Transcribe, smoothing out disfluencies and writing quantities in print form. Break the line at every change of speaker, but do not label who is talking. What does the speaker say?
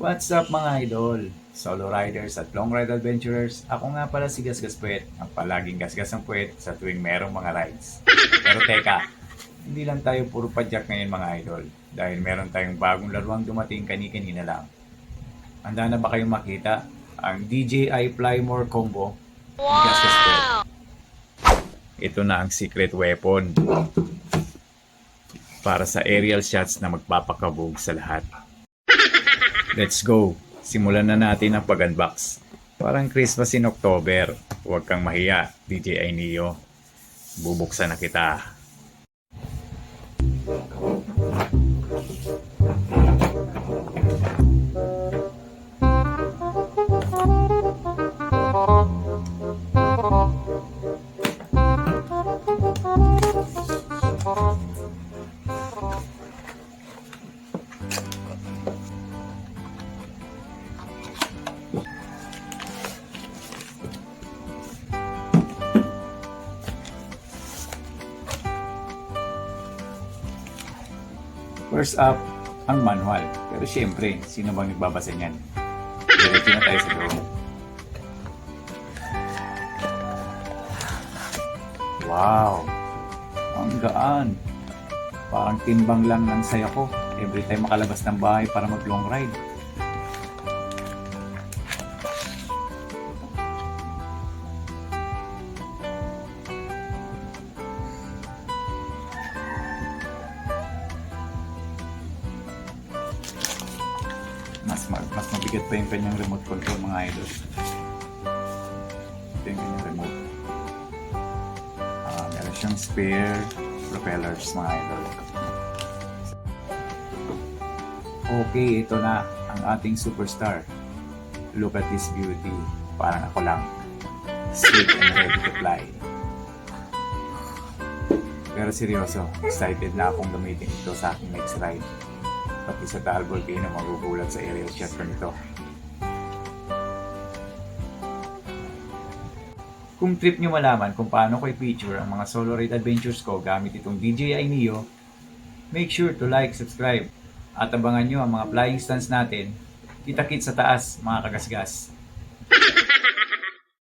What's up mga idol? Solo riders at long ride adventurers, ako nga pala si Gasgas Puwet, ang palaging gasgas ang puwet sa tuwing merong mga rides. Pero teka, hindi lang tayo puro padyak ngayon mga idol, dahil meron tayong bagong laruang dumating kani-kanina lang. Handa na ba kayong makita ang DJI Flymore Combo ni Gasgas Puwet? Ito na ang secret weapon para sa aerial shots na magpapakabog sa lahat. Let's go! Simulan na natin ang pag-unbox. Parang Christmas in October. Huwag kang mahiya, DJI Neo. Bubuksan na kita. First up, ang manual. Pero syempre, sino bang nagbabasa niyan? Diretso na tayo sa loob. Wow! Ang gaan! Parang timbang lang ng saya ko every time makalabas ng bahay para mag long ride. Mas mabigat pa yung kanyang remote control mga idol. Ito yung kanyang remote. Meron siyang spare propellers mga idol. Okay, ito na ang ating superstar. Look at this beauty. Parang ako lang. Sweet and ready to fly. Pero seryoso, excited na akong gamitin ito sa aking next ride. Pati sa Taal Volcano magugulat sa aerial shot ko nito. Kung trip nyo malaman kung paano ko i-feature ang mga solo ride adventures ko gamit itong DJI Neo, make sure to like, subscribe, at abangan nyo ang mga flying stunts natin. Kita-kits sa taas mga kagasgas.